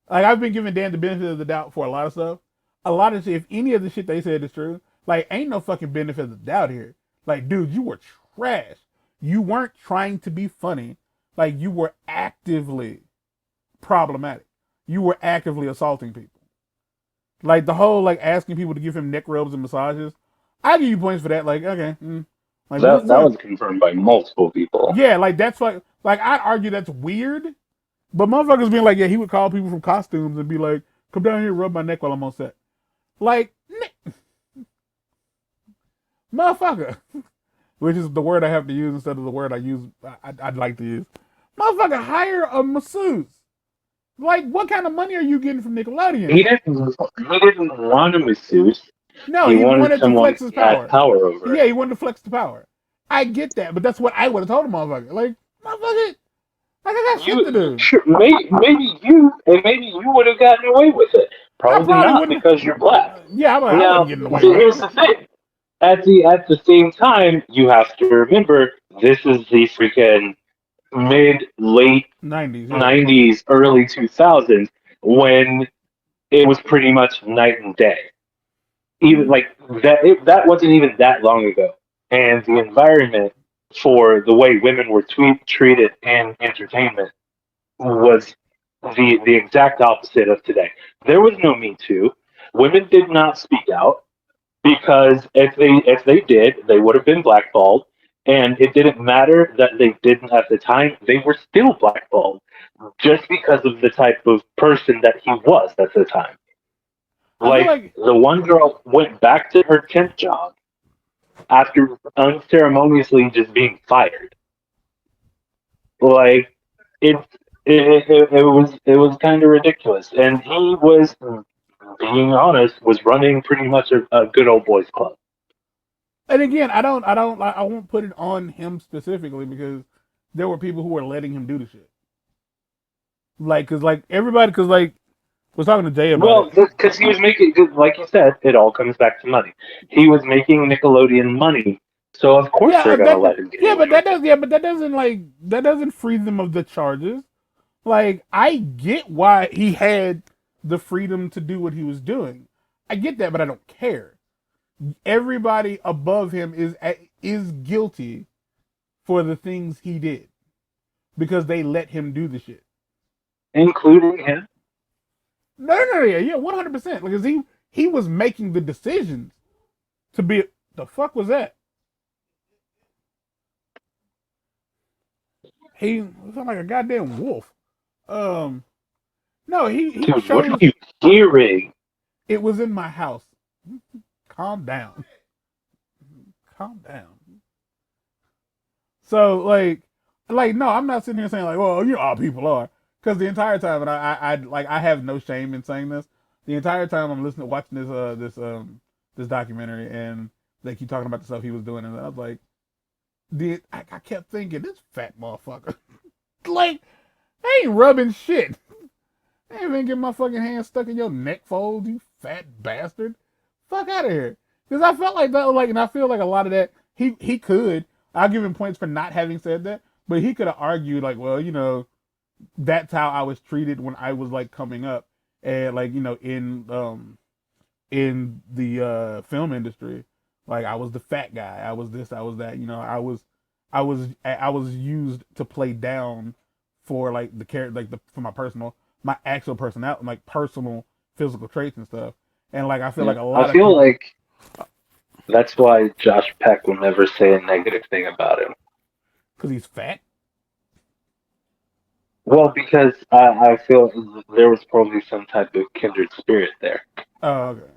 I've been giving Dan the benefit of the doubt for a lot of stuff. A lot of shit, if any of the shit they said is true, like ain't no fucking benefit of the doubt here. Like, dude, you were trash. You weren't trying to be funny. Like you were actively problematic. You were actively assaulting people. Like the whole like asking people to give him neck rubs and massages. I give you points for that. Like okay, like That was confirmed by multiple people. yeah, like that's like I'd argue that's weird. But motherfuckers being like, yeah, he would call people from costumes and be like, come down here, rub my neck while I'm on set. Like, motherfucker, which is the word I have to use instead of the word I'd like to use. Motherfucker, hire a masseuse. Like, what kind of money are you getting from Nickelodeon? He didn't want a masseuse. No, He he wanted wanted to someone flex his he had power. power over. Yeah, he wanted to flex the power. I get that, but that's what I would have told a motherfucker. Like, motherfucker, like I got shit to do. Sure, maybe you would have gotten away with it. I Probably probably not wouldn't. because you're black. Yeah, I Now, wasn't getting away with here's it. the thing. At the same time, you have to remember this is the freaking mid late 90s, yeah. '90s, early 2000s when it was pretty much night and day. Even like that wasn't even that long ago, and the environment for the way women were treated in entertainment was the exact opposite of today. There was no Me Too. Women did not speak out because if they did, they would have been blackballed. And it didn't matter that they didn't at the time; they were still blackballed just because of the type of person that he was at the time. I feel Like like the one girl went back to her temp job after unceremoniously just being fired. Like it, it was kind of ridiculous, and he was, being honest, was running pretty much a good old boys club. and again, I won't put it on him specifically because there were people who were letting him do the shit. Like, cause like everybody, cause like was talking to Jay about Well, it. because he was making, 'cause like you said, it all comes back to money. He was making Nickelodeon money, so of course Yeah, they're gonna let him get away with it. but that doesn't like that doesn't free them of the charges. Like, I get why he had the freedom to do what he was doing. I get that, but I don't care. Everybody above him is guilty for the things he did because they let him do the shit. Including him. No, yeah, 100%. Because he was making the decisions to be. The fuck was that? He sounded like a goddamn wolf. Um, no, he Dude, what are chose. you hearing? It was in my house. Calm down. Calm down. So like no, I'm not sitting here saying like, well, you know, all people are, because the entire time, and I have no shame in saying this. The entire time I'm listening, watching this documentary, and they keep talking about the stuff he was doing, and I was like, I kept thinking this fat motherfucker, like, I ain't rubbing shit. I ain't even get my fucking hand stuck in your neck fold, you fat bastard. Fuck out of here. Because I felt like that, like, and I feel like a lot of that, he could. I'll give him points for not having said that, but he could have argued, like, well, you know, that's how I was treated when I was, like, coming up. And, like, you know, in the film industry, like, I was the fat guy. I was this, I was that. You know, I was used to play down for, like, the character, like, for my actual personality, like, personal physical traits and stuff. And like I feel like a lot I of feel people. like That's why Josh Peck will never say a negative thing about him. Because he's fat? Well, because I feel there was probably some type of kindred spirit there. Oh, okay.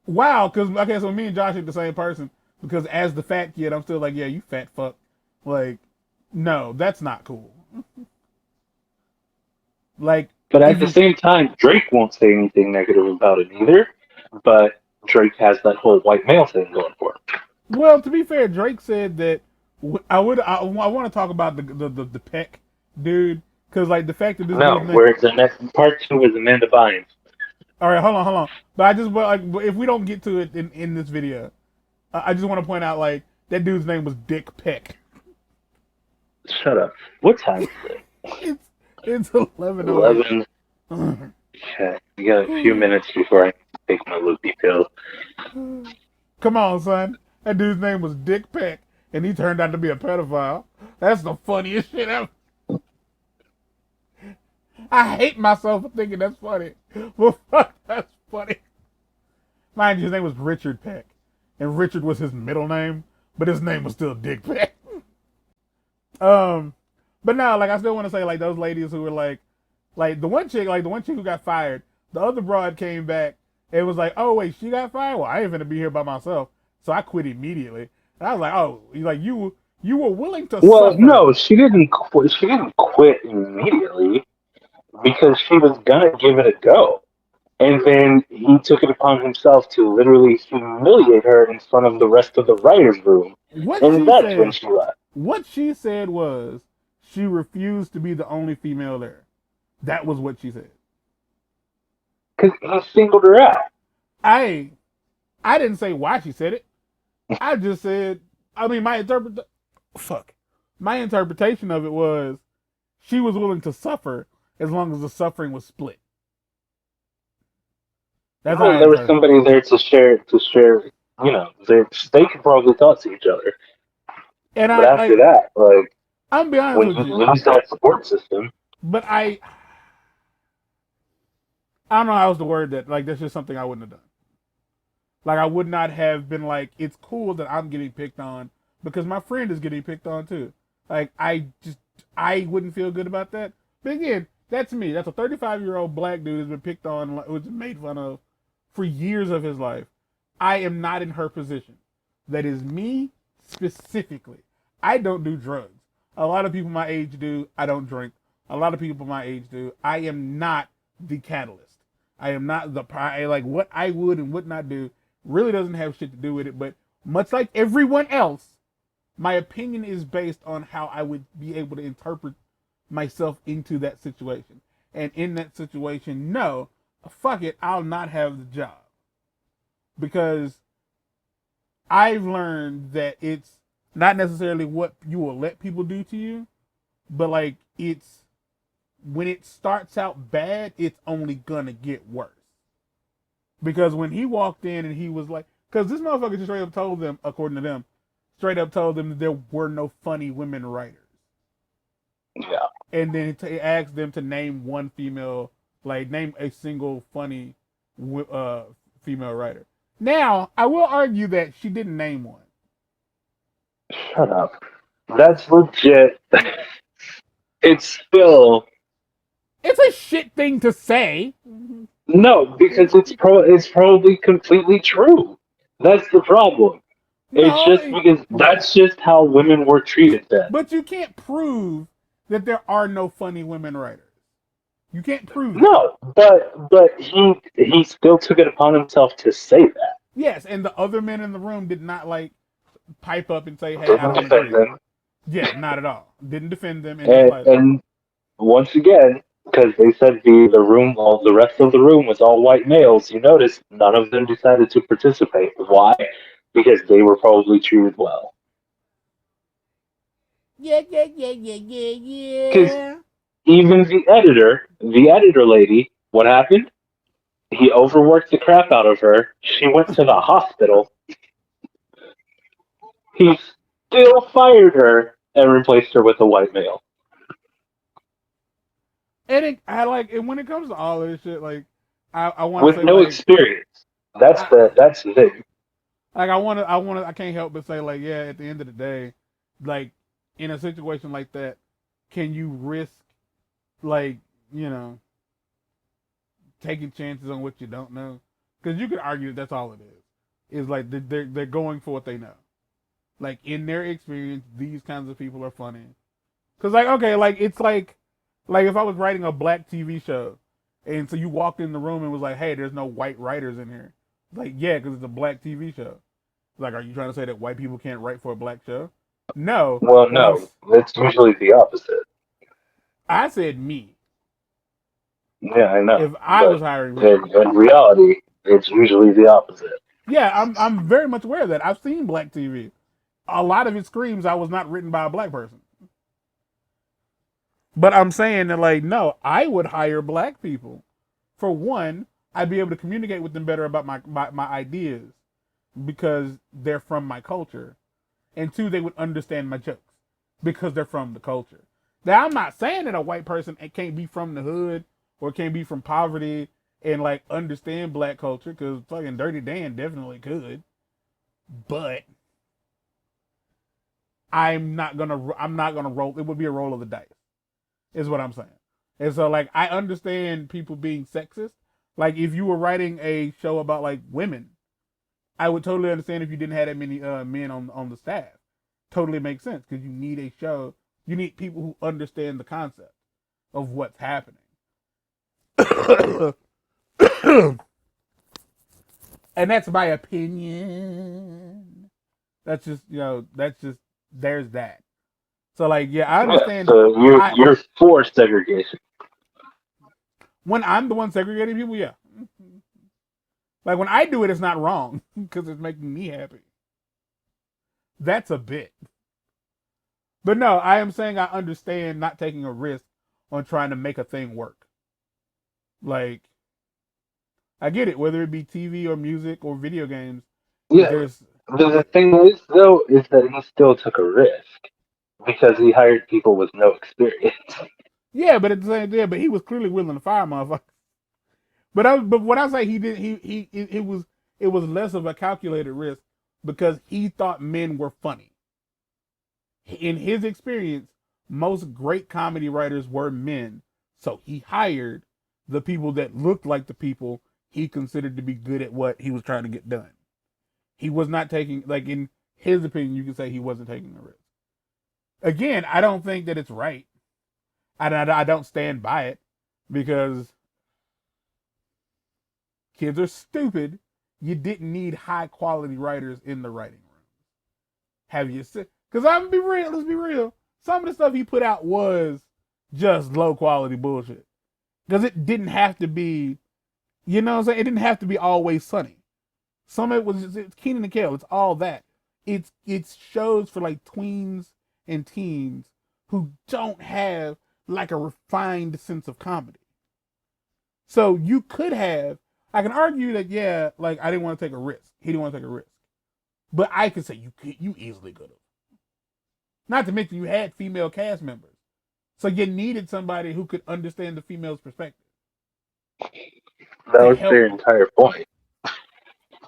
Wow, because, okay, so me and Josh are the same person. Because as the fat kid, I'm still like, yeah, you fat fuck. Like, no, that's not cool. Like, But at if the you, same time, Drake won't say anything negative about it either. But Drake has that whole white male thing going for him. well, to be fair, Drake said that I want to talk about the Peck dude. Because, like, the fact that this dude's No, name, where the next part two is Amanda Bynes. all right, hold on. But I just like if we don't get to it in this video, I just want to point out like that dude's name was Dick Peck. Shut up. What time is it? It's 11:08. 11. Okay, you got a few minutes before I take my loopy pill. Come on, son. That dude's name was Dick Peck, and he turned out to be a pedophile. That's the funniest shit ever. I hate myself for thinking that's funny. Well, fuck, that's funny. Mind you, his name was Richard Peck, and Richard was his middle name, but his name was still Dick Peck. But no, like I still want to say, like those ladies who were like the one chick who got fired. The other broad came back and was like, "Oh wait, she got fired. Well, I ain't gonna be here by myself, so I quit immediately." And I was like, "Oh, like you were willing to Well, suffer." no, she didn't quit. She didn't quit immediately because she was gonna give it a go. And then he took it upon himself to literally humiliate her in front of the rest of the writers' room. What And she that's when said, she left. what she said was she refused to be the only female there. That was what she said. Because he singled her out. I I didn't say why she said it. I just said, I mean, my interpretation of it was she was willing to suffer as long as the suffering was split. That's how Well, I there was interpret. somebody there to share, they could probably talk to each other. And But I after like, that, like, I'm be honest when with you you, lose that support system, but I don't know how else to word that. Like, that's just something I wouldn't have done. Like, I would not have been like, it's cool that I'm getting picked on because my friend is getting picked on too. Like, I wouldn't feel good about that. But again, that's me. That's a 35-year-old black dude who's been picked on, who's been made fun of for years of his life. I am not in her position. That is me specifically. I don't do drugs. A lot of people my age do. I don't drink. A lot of people my age do. I am not the catalyst. I am not the like what I would and would not do really doesn't have shit to do with it. But much like everyone else, my opinion is based on how I would be able to interpret myself into that situation. And in that situation, no, fuck it, I'll not have the job. Because I've learned that it's not necessarily what you will let people do to you, but like it's when it starts out bad, it's only gonna get worse. Because when he walked in and he was like, because this motherfucker just straight up told them, according to them, straight up told them that there were no funny women writers. yeah. And then he asked them to name one female, like name a single funny female writer. Now, I will argue that she didn't name one. Shut up. That's legit. It's still It's a shit thing to say. no, because it's probably completely true. That's the problem. It's No, just because that's just how women were treated then. but you can't prove that there are no funny women writers. You can't prove that. No, but he still took it upon himself to say that. Yes, and the other men in the room did not like pipe up and say, "Hey, I Didn't don't defend agree." them. Yeah, not at all. Didn't defend them in the slightest. And once again, because they said all the rest of the room was all white males, you notice none of them decided to participate. Why? Because they were probably treated well. Yeah, Because yeah. even the editor lady, what happened? He overworked the crap out of her. She went to the hospital. He still fired her and replaced her with a white male. And I like, and when it comes to all this shit, like, I want to With say, no like, experience. That's the thing. Like I can't help but say like, yeah, at the end of the day, like in a situation like that, can you risk like, you know, taking chances on what you don't know? Because you could argue that that's all it is. Is like they're going for what they know. Like in their experience, these kinds of people are funny. Cause like okay, like it's like if I was writing a black TV show, and so you walked in the room and was like, hey, there's no white writers in here. Like yeah, because it's a black TV show. Like, are you trying to say that white people can't write for a black show? No. Well, What I'm no, it's usually the opposite. I said me. Yeah, I know, If I was but hiring people, in reality, it's usually the opposite. yeah, I'm very much aware of that. I've seen black TV. A lot of it screams I was not written by a black person. But I'm saying that like, no, I would hire black people. For one, I'd be able to communicate with them better about my ideas because they're from my culture. And two, they would understand my jokes because they're from the culture. Now, I'm not saying that a white person can't be from the hood or can't be from poverty and like understand black culture because fucking Dirty Dan definitely could. But I'm not gonna roll. It would be a roll of the dice, is what I'm saying. And so like I understand people being sexist. Like if you were writing a show about like women, I would totally understand if you didn't have that many men on the staff. Totally makes sense because you need a show. You need people who understand the concept of what's happening. And that's my opinion. That's just there's that. So like yeah, I Yeah, understand. so you're for segregation. When I'm the one segregating people, yeah. Like when I do it, it's not wrong because it's making me happy. That's a bit. But no, I am saying I understand not taking a risk on trying to make a thing work. Like, I get it, whether it be TV or music or video games. Yeah, There's, the thing is though is that he still took a risk because he hired people with no experience. yeah, but at the same time, but he was clearly willing to fire motherfuckers. But when I say he did, it was less of a calculated risk because he thought men were funny. In his experience, most great comedy writers were men, so he hired the people that looked like the people he considered to be good at what he was trying to get done. He was not taking, like in his opinion, you could say he wasn't taking a risk. Again, I don't think that it's right. I don't stand by it because kids are stupid. You didn't need high quality writers in the writing room. Have you seen? Because I'm gonna be real. Let's be real. Some of the stuff he put out was just low quality bullshit. Because it didn't have to be, you know what I'm saying? It didn't have to be always sunny. Some of it was just, it's Keenan and Kel. It's all that. It's shows for like tweens and teens who don't have like a refined sense of comedy. So you could have, I can argue that, yeah, like I didn't want to take a risk. He didn't want to take a risk. But I could say you easily could have. Not to mention you had female cast members. So you needed somebody who could understand the female's perspective. That To was help. their entire point.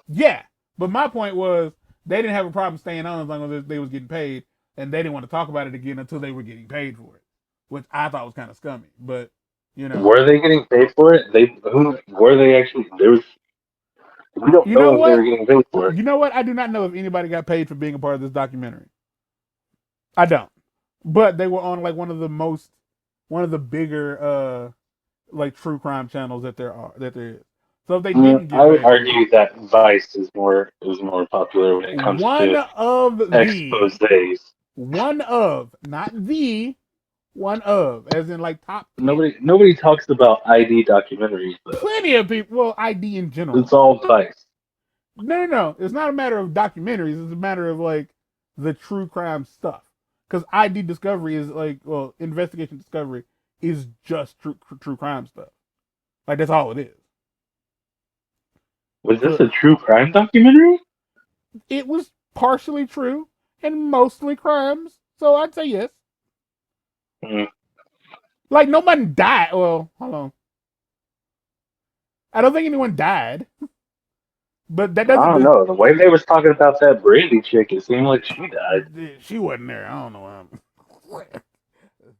Yeah. But my point was they didn't have a problem staying on as long as they was getting paid. And they didn't want to talk about it again until they were getting paid for it. Which I thought was kind of scummy. But, you know. Were they getting paid for it? Who were they actually? There was. We don't You know know if they were what? getting paid for it. You know what? I do not know if anybody got paid for being a part of this documentary. I don't. But they were on like one of the bigger like true crime channels that there is. So if they didn't I get would paid for it, argue that Vice is more popular when it comes one to of the exposes. one of not the one of as in like top 10. Nobody talks about ID documentaries though. Plenty of people. Well, ID in It's general. all Vice. No. It's not a matter of documentaries. It's a matter of like the true crime stuff. Because ID Discovery is like, well, Investigation Discovery is just true crime stuff. Like that's all it is. Was this So a true crime documentary? it was partially true and mostly crimes. So I'd say yes. Hmm. Like no one died. Well, hold on. I don't think anyone died. But that I doesn't. don't know. The way they was talking about that Brandy chick, it seemed like she died. She wasn't there. I don't know.